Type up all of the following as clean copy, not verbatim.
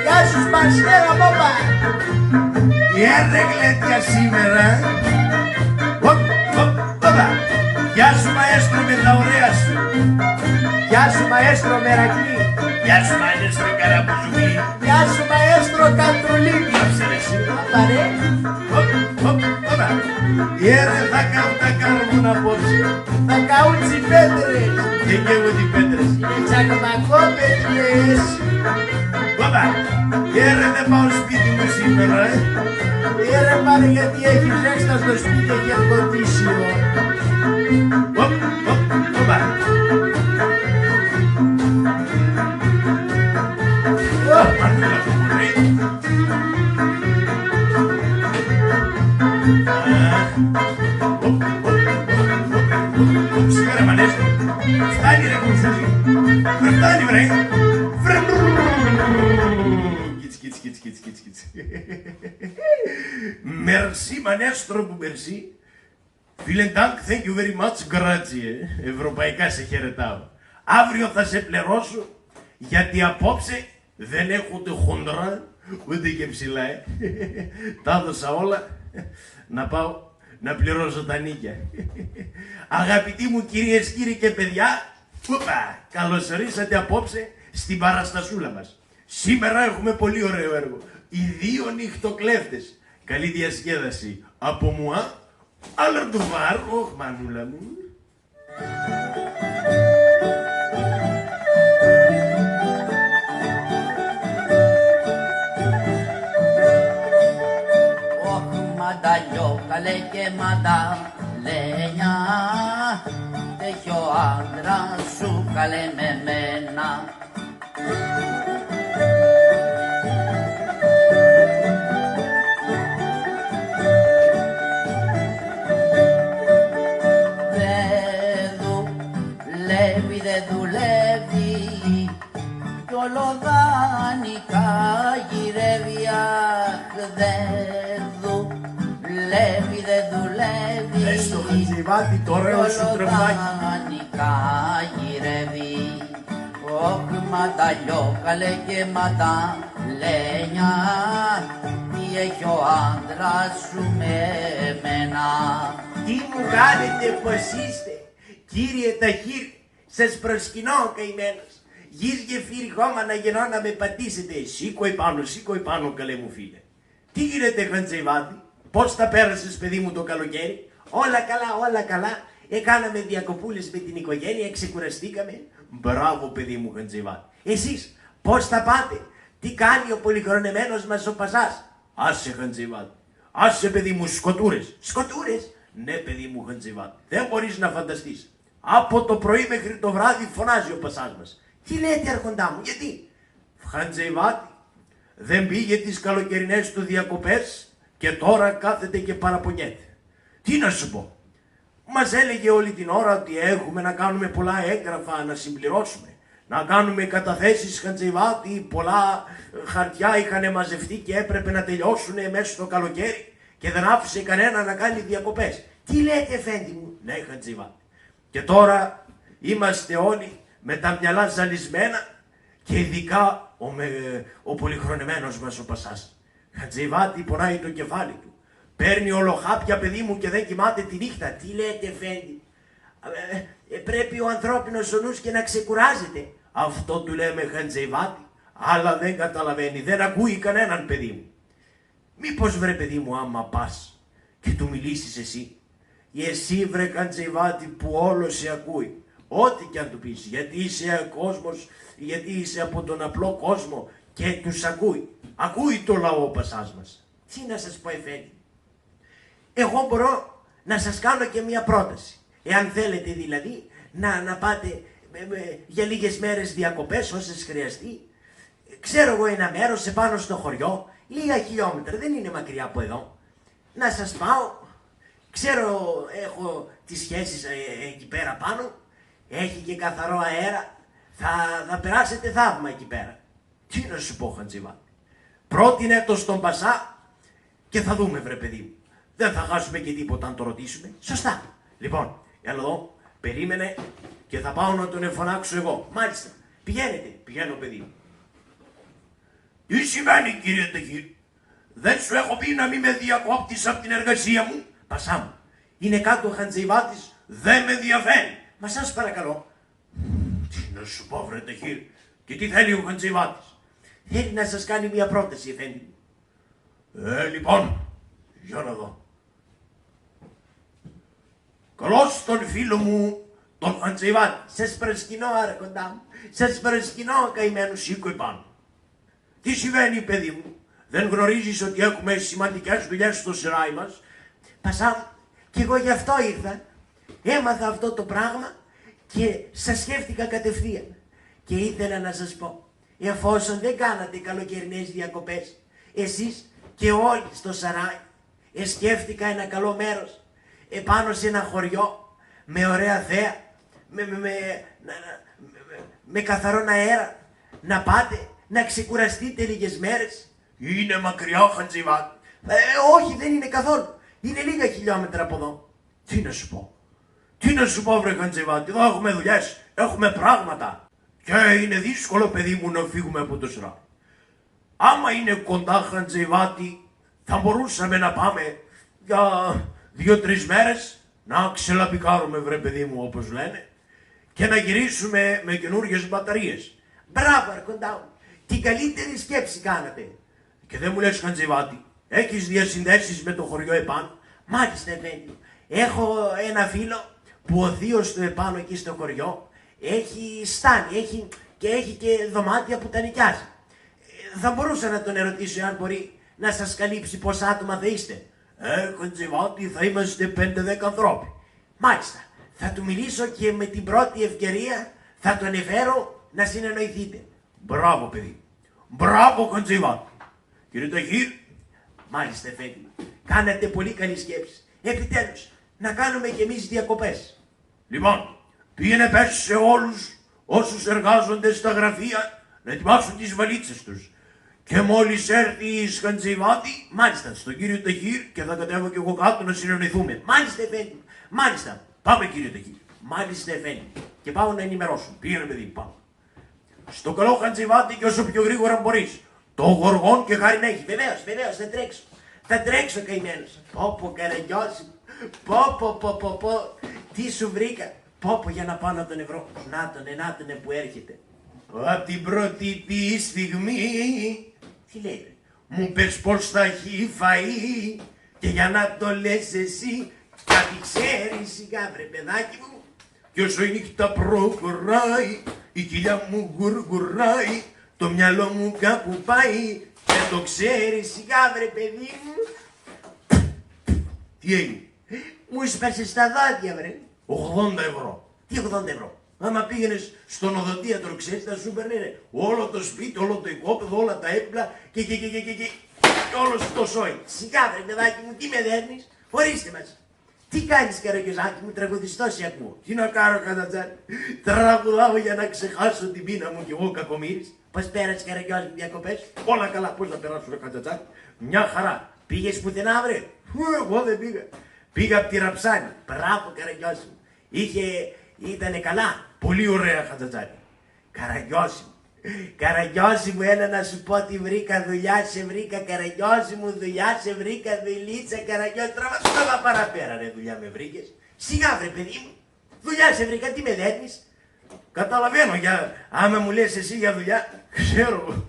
Γεια σου Σπανσιέρα Μπόμπα. Ρε γλέτια σήμερα. Γεια σου μαέστρο με τα ωραία σου. Γεια σου μαέστρο Μερακλή. Γεια σου μαέστρο Καραμπουζουλή. Γεια σου μαέστρο Καντρουλή. Άψε ρε εσύ. Παρέ. Ρε θα κάω τα κάρβουνα απόψε. Θα καούν τις πέτρες. Και εγώ τις πέτρες. Είναι τσακμακόπετρες. Ρε δεν πάω σπίτι μου σήμερα. Ρε πάρε γιατί έχει ζέστα στο σπίτι, έχει αργοτήσιο. Σήμερα μανέστο. Φτάνει ρε κουρσούλη. Φτάνει βρε. Κιτς. Merci μανέστρο που merci. Vielen Dank, thank you very much, grazie. Ευρωπαϊκά σε χαιρετάω. Αύριο θα σε πληρώσω, γιατί απόψε δεν έχω ούτε χοντρά, ούτε και ψηλά. Τα έδωσα όλα, να πάω να πληρώσω τα νίκια. Αγαπητοί μου κυρίες, κύριοι και παιδιά, καλώς ορίσατε απόψε στην παραστασούλα μας. Σήμερα έχουμε πολύ ωραίο έργο. Οι δύο νυχτοκλέφτες. Καλή διασκέδαση από μουά, αλλά του βάρ, μανούλα μου. Μανταλιό καλέ και μανταλένια, έχει ο άντρας σου καλέ με μένα. Δεν δουλεύει κι ολοδάνικα γυρεύει, αχ δεν δουλεύει, δεν δουλεύει. Πες το Χατζηβάτη το ωραίο σου τρεμάκι. Ολοδάνικα γυρεύει, όχ μανταλιό καλέ και μανταλένια, τι έχει ο άντρας σου με μένα. Τι μου κάνετε, πως είστε, κύριε Ταχύρ, σας προσκυνώ ο καημένος. Γης γεφύρι χώμα να γεννώ να με πατήσετε. Σήκω επάνω καλέ μου φίλε. Τι γίνεται Χατζηβάτη, πώς τα πέρασες παιδί μου το καλοκαίρι? Όλα καλά. Κάναμε διακοπούλες με την οικογένεια, ξεκουραστήκαμε. Μπράβο παιδί μου Χατζηβάτη. Εσείς πώς τα πάτε, τι κάνει ο πολυχρονεμένος μας ο Πασάς? Άσε Χατζηβάτη, άσε παιδί μου σκοτούρες. Σκοτούρες? Ναι παιδί μου Χατζηβάτη, δεν μπορείς να φανταστείς. Από το πρωί μέχρι το βράδυ φωνάζει ο Πασάς μας. Τι λέτε αρχοντά μου, γιατί? Χατζηβάτη, δεν πήγε τις καλοκαιρινές του διακοπές και τώρα κάθεται και παραπονιέται. Τι να σου πω, μας έλεγε όλη την ώρα ότι έχουμε να κάνουμε πολλά έγγραφα να συμπληρώσουμε. Να κάνουμε καταθέσεις Χατζηβάτη, πολλά χαρτιά είχαν μαζευτεί και έπρεπε να τελειώσουν μέσα στο καλοκαίρι και δεν άφησε κανένα να κάνει διακοπές. Τι λέτε εφέντη μου? Ναι Χατζηβάτη. Και τώρα είμαστε όλοι με τα μυαλά ζαλισμένα και ειδικά ο πολυχρονεμένος μας ο Πασάς. Χατζηβάτη πονάει το κεφάλι του. Παίρνει ολοχάπια παιδί μου και δεν κοιμάται τη νύχτα. Τι λέτε εφέντη? Πρέπει ο ανθρώπινος ο νους και να ξεκουράζεται. Αυτό του λέμε Χατζηβάτη, αλλά δεν καταλαβαίνει, δεν ακούει κανέναν παιδί μου. Μήπως βρε παιδί μου άμα πας και του μιλήσεις εσύ. Εσύ βρε Χατζηβάτη που όλο σε ακούει. Ό,τι και αν του πεις, γιατί είσαι κόσμος, γιατί είσαι από τον απλό κόσμο και τους ακούει. Ακούει το λαό ο Πασάς μας. Τι να σας πω εφέντη? Εγώ μπορώ να σας κάνω και μια πρόταση. Εάν θέλετε δηλαδή να πάτε για λίγες μέρες διακοπές όσες χρειαστεί. Ξέρω εγώ ένα μέρος επάνω στο χωριό, λίγα χιλιόμετρα, δεν είναι μακριά από εδώ. Να σας πάω, ξέρω, έχω τις σχέσεις εκεί πέρα πάνω, έχει και καθαρό αέρα, θα περάσετε θαύμα εκεί πέρα. Τι να σου πω, Χατζηβάτη, πρότεινε το στον Πασά και θα δούμε, βρε παιδί μου. Δεν θα χάσουμε και τίποτα αν το ρωτήσουμε. Σωστά. Λοιπόν, έλα εδώ, περίμενε και θα πάω να τον φωνάξω εγώ. Μάλιστα, πηγαίνετε. Πηγαίνω, παιδί μου. Τι σημαίνει, κύριε Τεχήρ? Δεν σου έχω πει να μην με διακόπτεις από την εργασία μου? Πασά μου, είναι κάτω ο Χατζηβάτης. Δεν με ενδιαφέρει. Μα σας παρακαλώ. Τι να σου πω, βρε Τεχήρ, και τι θέλει ο Χατζηβάτης? Θέλει να σας κάνει μια πρόταση, εφέντη μου. Λοιπόν, για να δω. Καλώς τον φίλο μου, τον Χατζηβάτη. Σας προσκυνώ, άρχοντά μου. Σας προσκυνώ, καημένου. Σήκω επάνω. Τι συμβαίνει, παιδί μου? Δεν γνωρίζεις ότι έχουμε σημαντικές δουλειές στο σεράι μας? Πασά μου, κι εγώ γι' αυτό ήρθα. Έμαθα αυτό το πράγμα και σας σκέφτηκα κατευθείαν. Και ήθελα να σας πω, εφόσον δεν κάνατε καλοκαιρινές διακοπές, εσείς και όλοι στο σαράι, σκέφτηκα ένα καλό μέρος, επάνω σε ένα χωριό, με ωραία θέα, με καθαρόν αέρα, να πάτε, να ξεκουραστείτε λίγες μέρες. Είναι μακριά, Χατζηβάτη? Όχι, δεν είναι καθόλου. Είναι λίγα χιλιόμετρα από εδώ. Τι να σου πω? Τι να σου πω, βρε Χατζηβάτη? Εδώ έχουμε δουλειές, έχουμε πράγματα. Και είναι δύσκολο, παιδί μου, να φύγουμε από το σεράι. Άμα είναι κοντά, Χατζηβάτη, θα μπορούσαμε να πάμε για 2-3 μέρες να ξελαπικάρουμε, βρε παιδί μου, όπως λένε, και να γυρίσουμε με καινούργιες μπαταρίες. Μπράβο, αρχοντά μου. Την καλύτερη σκέψη κάνατε. Και δεν μου λες, Χατζηβάτη, έχεις διασυνδέσεις με το χωριό επάνω? Μάλιστα, εφέντη. Έχω ένα φίλο που ο θείος του επάνω εκεί στο χωριό έχει στάνη, έχει και δωμάτια που τα νοικιάζει. Θα μπορούσα να τον ερωτήσω αν μπορεί να σας καλύψει πόσα άτομα θα είστε. Χατζηβάτη, θα είμαστε 5-10 ανθρώποι. Μάλιστα. Θα του μιλήσω και με την πρώτη ευκαιρία θα τον εφέρω να συνεννοηθείτε. Μπράβο, παιδί. Μπράβο, Χατζηβάτη. Κύριε Τεχήρ. Μάλιστα, εφέντη. Κάνατε πολύ καλή σκέψη. Επιτέλους, να κάνουμε κι εμείς διακοπές. Λοιπόν, πήγαινε πες σε όλους όσους εργάζονται στα γραφεία να ετοιμάσουν τις βαλίτσες τους. Και μόλις έρθει η Χατζηβάτη, Μάλιστα. στον κύριο Τεχήρ, και θα κατέβω και εγώ κάτω να συνεννοηθούμε. Μάλιστα, εφέντη. Μάλιστα. Πάμε, κύριε Τεχήρ. Μάλιστα, εφέντη. Και πάω να ενημερώσω. Πήγαινε, παιδί, πάμε. Στο καλό, Χατζηβάτη, και όσο πιο γρήγορα μπορείς. Το γοργόν και χάρη να έχει. Βεβαίως, θα τρέξω. Θα τρέξω, καημένος. Πω, Καραγκιόζη μου. Πω. Τι σου βρήκα. Πω, για να πάω να τον ευρώ. Να τον που έρχεται. Απ' την πρώτη τη στιγμή Τι λέει, μου πες πως θα έχει φαΐ, και για να το λες εσύ κάτι ξέρεις σιγά, βρε παιδάκι μου. κι όσο η νύχτα προχωράει η κοιλιά μου γουργουράει, το μυαλό μου κάπου πάει, Και το ξέρεις σιγά, βρε παιδί μου. τι έγινε? Μου σπέρσε στα δόντια, βρε. 80 ευρώ. Τι 80 ευρώ. Άμα πήγαινες στον οδοντίατρο, ξέρεις, θα σου παίρνει όλο το σπίτι, όλο το οικόπεδο, όλα τα έπιπλα και όλο το σόι. Σιγά, βρε παιδάκι μου, τι με δέρνεις. Ορίστε μας. Τι κάνεις, Καραγκιόζάκη μου, τραγουδιστό σε ακούω. Τι να κάνω, Κατατζάνη? Τραγουδάω για να ξεχάσω την πείνα μου κι εγώ, κακομοίρης. Πώς πέρασε, Καραγκιόζη μου, διακοπές? Όλα καλά, πώς να περάσω, ρε Κατατζάνη? Μια χαρά. Πήγες πουθενά, βρε. Εγώ δεν πήγα. Πήγα από τη Ραψάνη. Μπράβο, Καραγκιόζη μου. Ήτανε καλά. Πολύ ωραία, Χατζατζάνη. Καραγκιόζη μου. Καραγκιόζη μου, έλα να σου πω ότι βρήκα δουλειά, σε βρήκα, Καραγκιόζη μου, δουλειά, σε βρήκα, δουλίτσα, Καραγκιόζη. Τραβά παραπέρα, ρε, δουλειά με βρήκες. Σιγά, βρε, παιδί μου. Δουλειά σε βρήκα, τι με δέρνεις. Καταλαβαίνω, άμα μου λες εσύ για δουλειά, ξέρω,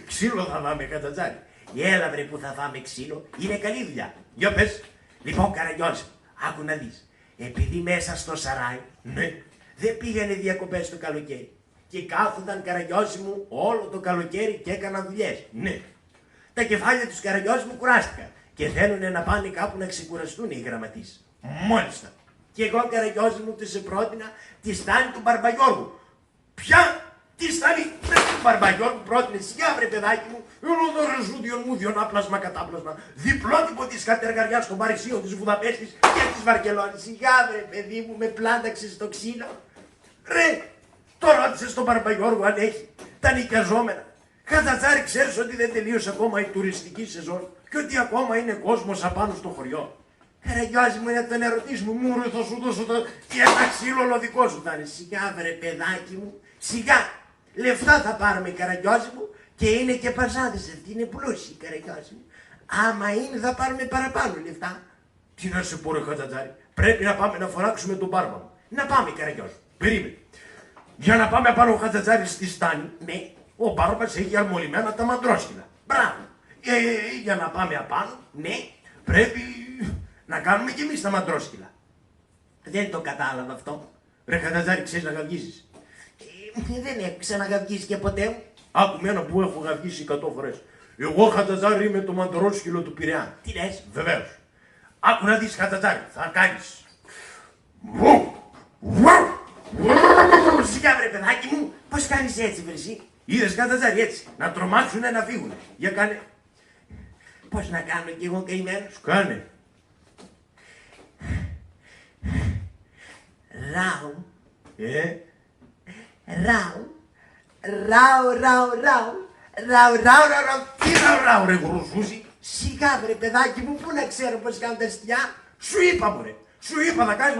ξύλο θα φάμε, Χατζατζάνη. Έλα, βρε, που θα φάμε ξύλο. Είναι καλή δουλειά. Για πες. Λοιπόν, Καραγκιόζη μου, άκου να δεις. Επειδή μέσα στο σαράι, Ναι. δεν πήγανε διακοπές το καλοκαίρι. Και κάθονταν, Καραγκιόζη μου, όλο το καλοκαίρι και έκαναν δουλειές. Ναι. Τα κεφάλια τους, Καραγκιόζη μου, κουράστηκαν. Και θέλουν να πάνε κάπου να ξεκουραστούν οι γραμματείς. Μάλιστα. Και εγώ, Καραγκιόζη μου, τους πρότεινα τη στάνη του Μπαρμπαγιώργου. Ποια? Τι στάνη? Μπαρμπαγιώργου πρότεινε, σιγά βρε παιδάκι μου, όλο ζούδιον μου διονάπλασμα κατάπλασμα. Διπλότυπο της κατεργαριάς των Παρισίων, της Βουδαπέστης και της Βαρκελόνης. Σιγά βρε παιδί μου, με πλάνταξε στο ξύλο. Ρε, το ρώτησε στον Μπαρμπαγιώργο αν έχει τα νοικιαζόμενα. Χατζατζάρη, ξέρεις ότι δεν τελείωσε ακόμα η τουριστική σεζόν και ότι ακόμα είναι κόσμος απάνω στο χωριό. Καραγκιόζη μου, να τον ερωτήσουμε, μου ρε θα σου δώσω και ένα ξύλο δικό σου θα είναι. Σιγά βρε παιδάκι μου, σιγά. Λεφτά θα πάρουμε Καραγκιόζη μου και είναι και παζάδες αυτοί, είναι πλούσιοι Καραγκιόζη μου. Άμα είναι θα πάρουμε παραπάνω λεφτά. Τι να σε πω ρε Χατζατζάρη, πρέπει να πάμε να φοράξουμε τον μπάρμπα μου. Να πάμε Καραγκιόζη, περίμενε. Για να πάμε απάνω ο Χατζατζάρης στη στάνη, ναι, ο μπάρμπας έχει αρμολυμένα τα μαντρόσκυλα. Μπράβο. Για να πάμε απάνω, ναι, πρέπει να κάνουμε κι εμείς τα μαντρόσκυλα. Δεν το κατάλαβα αυτό. Ρε Χατζατζάρη, ξέρεις να γαυγίζεις? Δεν έχω ξαναγαυγίσει και ποτέ μου. Άκου μένα που έχω γαυγίσει 100 φορές. Εγώ Χατζατζάρη είμαι το μαντρόσκυλο του Πειραιά. Τι λες? Βεβαίως. Άκου να δεις Χατζατζάρη, θα κάνεις. Σιγά βρε παιδάκι μου, πώς κάνεις έτσι βρε εσύ? Είδες Χατζατζάρη έτσι, να τρομάξουνε να φύγουνε. Για κάνε. Πώς να κάνω κι εγώ καημένος? Κάνε. Ράου. Ράου. Τι ράου ρε γρουσούση? Σιγά βρε παιδάκι μου, πού να ξέρω πως κάνω τα αστιά? Σου είπα μωρέ, σου είπα να κάνεις.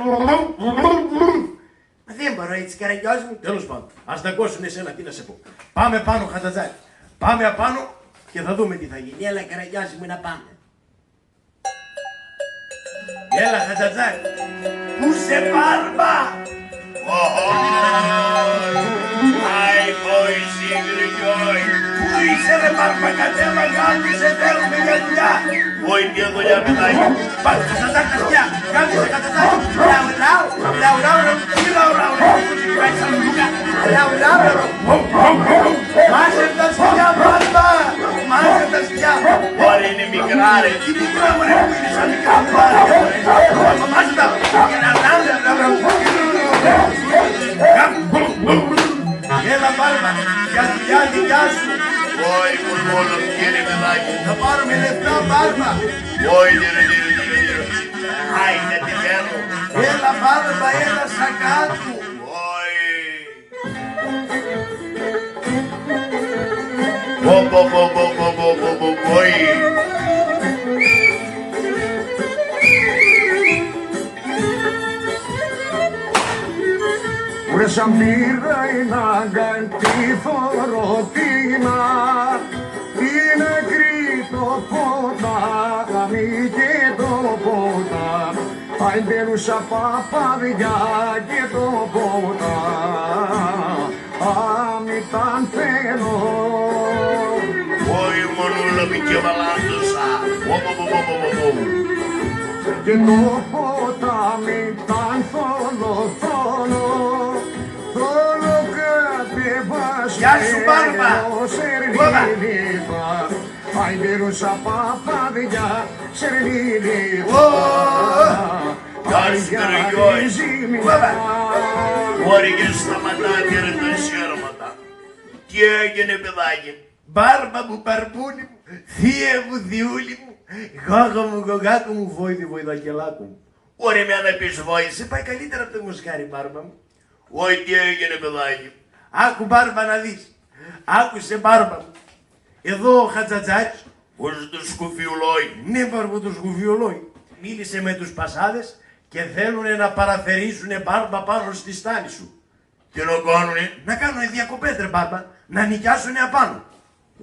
Δεν μπορώ έτσι Καραγκιόζη μου. Τέλος πάντων, ας τα κόσουν εσένα, τι να σε πω. Πάμε πάνω Χατζατζάρη, πάμε απάνω και θα δούμε τι θα γίνει. Έλα Καραγκιόζη μου να πάμε. Έλα Χατζατζάρη. Πού σε μπάρμπα? Άι boys, Ιγρηγιόι. Πού είσαι ρε μπάρμπα, κατέβα γάμι, σε θέλουμε για δουλειά. Όχι μια δουλειά παιδάκι. Πάμε Χατζατζάρη τα σκιά, κάμισε Χατζατζάρη. Μάσε τα σκιά μπάρμπα, μάσε τα σκιά. Ωραία είναι μικρά ρε, τι μικρά μωρέ που είναι σαν μικρά μπάρμπα. Μάσε τα, έλα μπάρμπα, για δουλειά δικιά σου. Όχι μόνο κύριε παιδάκι. Θα πάρουμε λεφτά μπάρμπα. Όχι κύριε. Άιντε τι θέλω. Έλα μπάρμπα, έλα σακάτου. Όχι. Βρε σαν πήρα ενάγκαν τη θωρωτίνα, είναι κρύτο ποτάμι και το ποτά, αϊμπερούσα παπαδιά και το ποτά, αμυταν θέλω. Όχι μονούλα μη και βαλάντωσα. Και το ποτάμι ήταν θολοθόλο, θόλο κατεβάσαι. Γεια σου μπάρμπα. Σερνίλιπα, αϊμπερούσα παπαδιά, σερνίλιπα. Κάτσε Καραγκιόζη. Μπορεί και σταματάτε ρε τα σέρματα. Τι έγινε παιδάκι? Μπάρμπα μου, παρπούνι μου, θεία μου, διούλη μου, γόγο μου, γογάκο μου, βόηδη, βοηδακελάκο μου. Ωραία με να πεις βόησε, πάει καλύτερα από το μουσκάρι μπάρμπα μου. Όχι τι έγινε παιδάκι? Άκου μπάρμπα να δεις, άκουσε μπάρμπα μου. Εδώ ο Χατζατζάρης, ως το σκουφιουλόι. Ναι μπάρμπα το σκουφιουλόι. Μίλησε με τους πασάδες και θέλουνε να παραθερήσουνε μπάρμπα πάνω στη στάνη σου. Τι να κάνουνε? Να κάνουνε διακοπές ρε μπάρμπα, να νοικιάσουνε απάνω.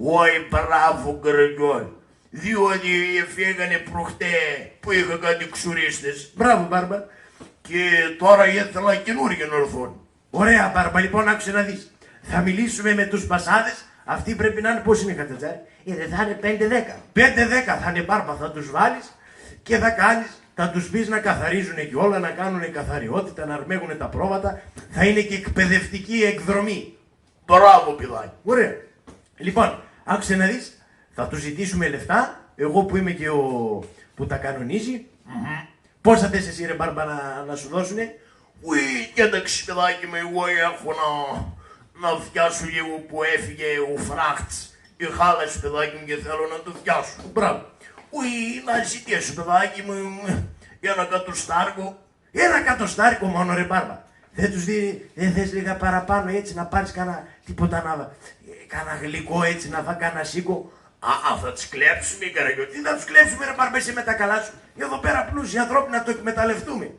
Όχι μπράβο Καραγκιόζη, διότι φύγανε προχτέ που είχα κάτι ξουρίστες. Μπράβο μπάρμπα. Και τώρα ήθελα καινούργια να έρθουν. Ωραία μπάρμπα, λοιπόν άκουσε να δεις. Θα μιλήσουμε με τους πασάδες, αυτοί πρέπει να είναι, πώς είναι Χατζατζάρη? Δεν θα είναι 5-10. 5-10 θα είναι μπάρμπα, θα τους βάλεις και θα κάνεις, θα τους πεις να καθαρίζουνε και όλα, να κάνουνε καθαριότητα, να αρμέγουνε τα πρόβατα, θα είναι και εκπαιδευτική εκδρομή. Μπράβο παιδάκι. Ωραία. Λοιπόν, άκουσε να δεις, θα του ζητήσουμε λεφτά, εγώ που είμαι και ο που τα κανονίζει. Πόσα θες εσύ ρε μπάρμπα να σου δώσουνε? Ουι, κοίταξε παιδάκι μου, εγώ έχω να φτιάσω λίγο που έφυγε ο φράχτης. Η χάλασε, παιδάκι μου, και θέλω να το φτιάσω. Μπράβο. Ουι, να ζητήσω, παιδάκι μου, ένα κατοστάρικο. Ένα κατοστάρικο μόνο, ρε Μπάρμπα. Δεν τους δίνει, δεν θες λίγα παραπάνω έτσι να πάρεις κάνα τίποτα κάνα γλυκό έτσι να φάει κάνα σίκο. Θα τις κλέψουμε, η Καραγιώτη. Τι θα τους κλέψουμε, ρε Μπάρμπα, εσύ με τα καλά σου. Εδώ πέρα πλούσιοι ανθρώποι να το εκμεταλλευτούμε.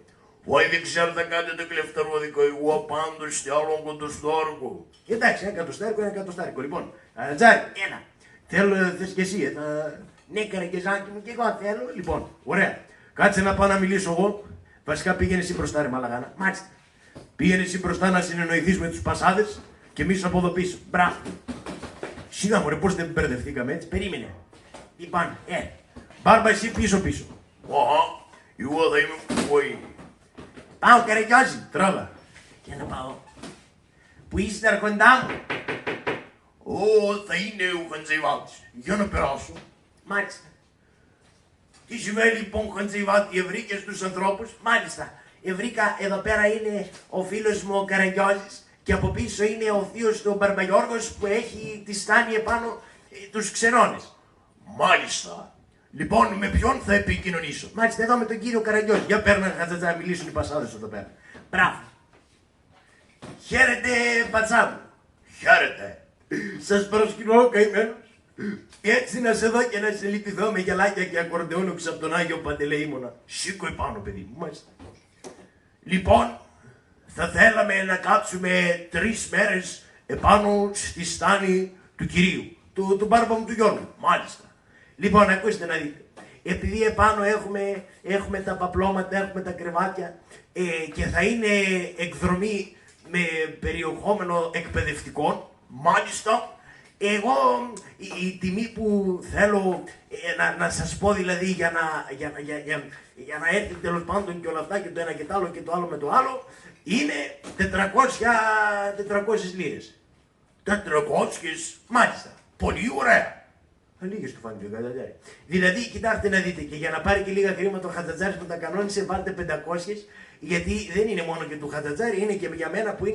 Όχι, δεν ξέρω θα κάνετε το κλεφτερόδικο. Εγώ πάντως στη άλλον κατοστάρικο. Εντάξει, ένα κατοστάρικο. Λοιπόν, Τζάρι, ένα. Θέλω, θες και εσύ, Ναι, Καραγκεζάκι μου, και εγώ θέλω. Λοιπόν, ωραία. Κάτσε να πάω να μιλήσω εγώ. Βασικά πήγαινε εσύ μπροστά, ρε Μαλαγάνα. Μάλιστα. Πήγαινε εσύ μπροστά να συνεννοηθείς με τους πασάδες και εμείς από εδώ πίσω. Μπράβο. Σιγά μου, ρε, πώς δεν μπερδευτήκαμε έτσι. Περίμενε. Λοιπόν, Μπάρμπα, εσύ πίσω. Εγώ θα είμαι πολύ. Πάω, Καραγκιόζη. Τράβα. Για να πάω. Πού είσαι, αρχοντά μου. Θα είναι ο Χαντζαϊβάτης. Για να περάσω. Μάλιστα. Τι σημαίνει λοιπόν, Χαντζαϊβάτη, ευρήκες τους ανθρώπους? Μάλιστα. Ευρήκα, εδώ πέρα είναι ο φίλος μου ο Καραγκιόζης και από πίσω είναι ο θείος του Μπαρμπαγιώργος που έχει τη στάνη επάνω τους ξενώνες. Μάλιστα. Λοιπόν, με ποιον θα επικοινωνήσω? Μάλιστα, εδώ με τον κύριο Καραγκιόζη. Για παίρνω να μιλήσουν οι πασάδες εδώ πέρα. Μπράβο. Χαίρετε, πατσά μου. Χαίρετε. Σας προσκυνώ, καημένος. Έτσι να σε δω και να σε λυπηθώ με γυαλάκια και ακορντεόνουξ από τον Άγιο Παντελεήμονα. Σήκω επάνω, παιδί μου. Μάλιστα. Λοιπόν, θα θέλαμε να κάτσουμε 3 μέρες επάνω στη στάνη του Κυρίου. Του Μπάρμπα μου του Γιώργου. Μάλιστα. Λοιπόν, ακούστε να δείτε. Επειδή επάνω έχουμε τα παπλώματα, έχουμε τα κρεβάτια και θα είναι εκδρομή με περιεχόμενο εκπαιδευτικών, μάλιστα, εγώ η τιμή που θέλω να σας πω δηλαδή για να έρθει τέλος πάντων και όλα αυτά και το ένα και το άλλο και το άλλο με το άλλο είναι 400 λίρες. 400, Μάλιστα. πολύ ωραία. Λίγες του φάνηκε ο Χατζατζάρης. Δηλαδή, κοιτάξτε να δείτε, και για να πάρει και λίγα χρήματα ο Χατζατζάρης που τα κανόνισε, βάλτε 500, γιατί δεν είναι μόνο και του Χατζατζάρη, είναι και για μένα που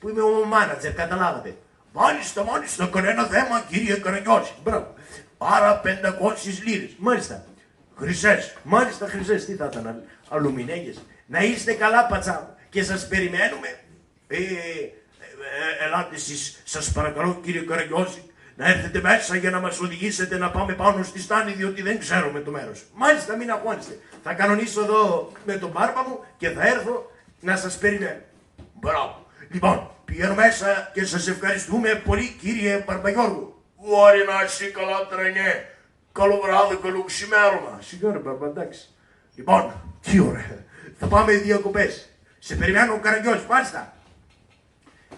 είμαι ο μάνατζερ, καταλάβατε. Μάλιστα, κανένα θέμα, κύριε Καραγκιόζη. Μπράβο. Άρα 500 λίρες. Μάλιστα. Χρυσές. Μάλιστα, χρυσές, τι θα ήταν, αλουμινέγες. Να είστε καλά, πατσά, και σας περιμένουμε. Ελάτε εσείς, σας παρακαλώ, κύριε Καραγκιόζη, να έρθετε μέσα για να μας οδηγήσετε να πάμε πάνω στη στάνη, διότι δεν ξέρουμε το μέρος. Μάλιστα, μην αγχώνεστε. Θα κανονίσω εδώ με τον Μπάρμπα μου και θα έρθω να σας περιμένω. Μπράβο. Λοιπόν, πηγαίνω μέσα και σας ευχαριστούμε πολύ, κύριε Μπαρμπαγιώργου. Μπορεί να είσαι καλά, τρενιέ. Καλό βράδυ, καλό ξημέρωμα. Σιγά ρε Μπαρμπα, εντάξει. Λοιπόν, τι ωραία. Θα πάμε διακοπές. Σε περιμένω ο Καραγκιόζης, μάλιστα.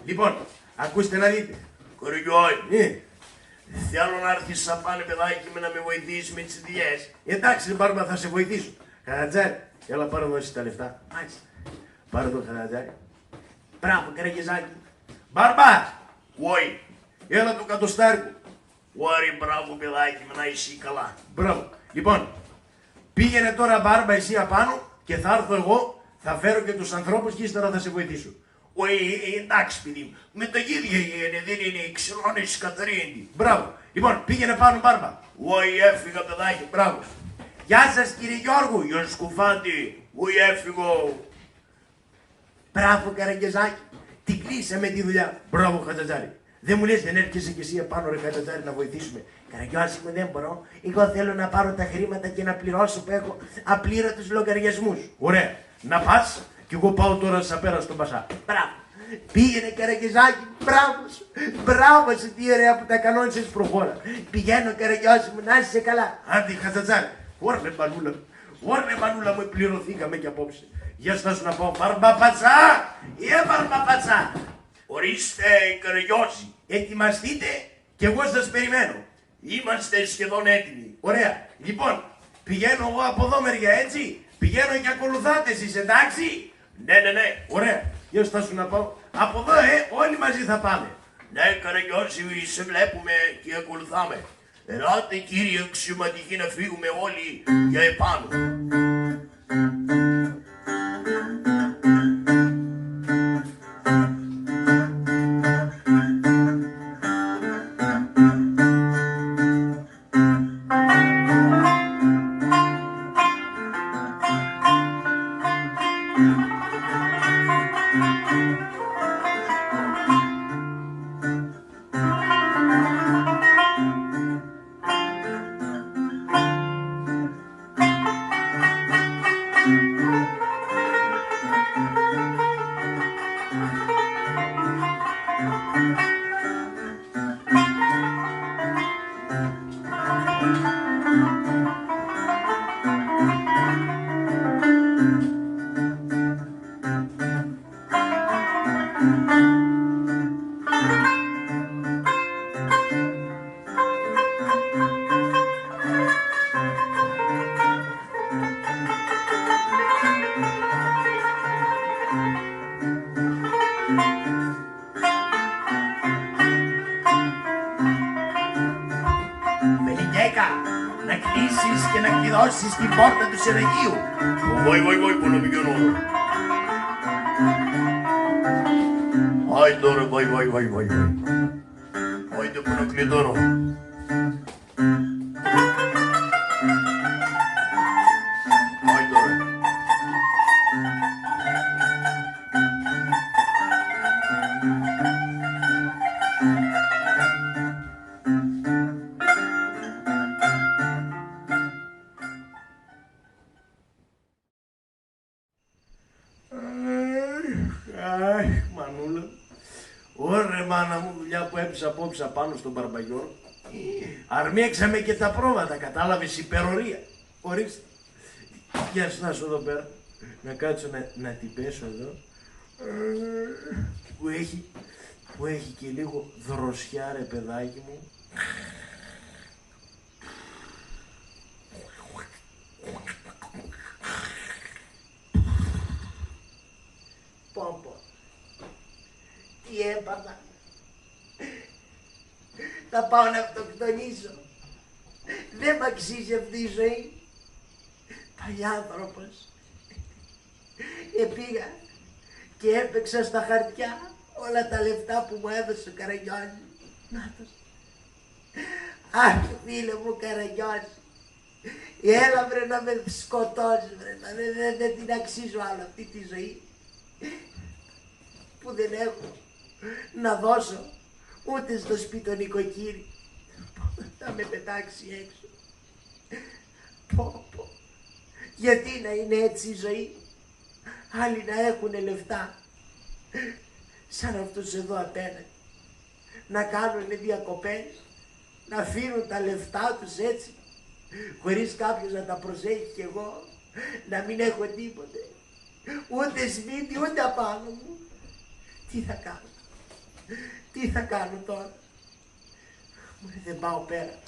Λοιπόν, ακούστε να δείτε. Καραγκιόζη. Θέλω να έρθεις σαν πάνε παιδάκι με να με βοηθήσεις με τις δουλειές. Εντάξει, Μπάρμπα, θα σε βοηθήσω. Χαρατζάρι, έλα πάρω εδώ εσύ τα λεφτά. Μάλιστα. Πάρω το Χαρατζάρι. Μπράβο, Καραγκιόζη. Μπάρμπα! Όχι. Έλα το κατοστάρικο. Ωραία, μπράβο παιδάκι μου, να είσαι καλά. Μπράβο. Λοιπόν, πήγαινε τώρα Μπάρμπα εσύ απάνω και θα έρθω εγώ, θα φέρω και τους ανθρώπους και ύστερα θα σε βοηθήσω. Όχι, εντάξει παιδί μου, με τα ίδια είναι, δεν είναι οι ξενώνες Κατρίνη. Μπράβο. Λοιπόν, πήγαινε πάνω Μπάρμπα. Όχι, έφυγα παιδάκι. Μπράβο. Γεια σας κύριε Γιώργου. Γεια σκουφάτη. Όχι, έφυγω. Μπράβο Καραγκιόζη. Την κλείσαμε τη δουλειά. Μπράβο Χατζατζάρη. Δεν μου λες, δεν έρχεσαι κι εσύ επάνω ρε Χατζατζάρη να βοηθήσουμε. Καραγκιόζη μου, δεν μπορώ. Εγώ θέλω να πάρω τα χρήματα και να πληρώσω που έχω απλήρωτους λογαριασμούς. Ωραία. Να πας κι εγώ πάω τώρα σαν πέρα στον Πασά. Μπράβο. Πήγαινε Καραγκιόζη, μπράβο σου. Μπράβο σου, τι ωραία που τα κανόνισες προχώρα. Πηγαίνω Καραγκιόζη μου, να είσαι καλά. Άντε Χατζατζάρη. Ωρε μανούλα. Ωρε μανούλα μου, πληρωθήκαμε κι απόψε. Γεια σας να πω, Μπαρμπαπατσά! Μπαρμπαπατσά! Ορίστε, Καραγκιόζη. Ετοιμαστείτε και εγώ σας περιμένω. Είμαστε σχεδόν έτοιμοι. Ωραία. Λοιπόν, πηγαίνω εγώ από εδώ μεριά, έτσι. Πηγαίνω και ακολουθάτε εσείς, εντάξει. Ναι. Ωραία. Γεια σας να πω. Από εδώ, όλοι μαζί θα πάμε. Ναι, Καραγκιόζη, σε βλέπουμε και ακολουθάμε. Ελάτε κύριε αξιωματικοί να φύγουμε όλοι για επάνω. δώσεις την πόρτα του Σεραγίου. Βόη, που να πηγαίνω. Άι τώρα, βόη. Άιντε που να κλειδώνω. Άι τώρα. Αχ, μανούλα. Ωρε μάνα μου, δουλειά που έπεισα απόψε πάνω στον Μπαρμπαγιώρο. Αρμέξαμε και τα πρόβατα, κατάλαβες, υπερορία. Ορίστε. Για στάσου εδώ πέρα. Να κάτσω να την πέσω εδώ. Που έχει και λίγο δροσιά, ρε παιδάκι μου. Πόμπο. Τι έπαθα. Θα πάω να αυτοκτονήσω. Δεν μ' αξίζει αυτή η ζωή. Παλιάνθρωπος. Πήγα και έπαιξα στα χαρτιά όλα τα λεφτά που μου έδωσε ο Καραγιώζης. Νάτος. Αχ, φίλε μου Καραγιώζη. Έλα βρε να με σκοτώσει βρε. Δεν την αξίζω άλλο αυτή τη ζωή. Που δεν έχω να δώσω ούτε στο σπίτι τον νοικοκύρη. Θα με πετάξει έξω. Πω. Γιατί να είναι έτσι η ζωή. Άλλοι να έχουν λεφτά σαν αυτούς εδώ απέναντι. Να κάνουν διακοπές, να αφήνουν τα λεφτά τους έτσι, χωρίς κάποιος να τα προσέχει κι εγώ, να μην έχω τίποτε. Ούτε σπίτι, ούτε απάνω μου. Τι θα κάνω τώρα. Δεν πάω πέρα.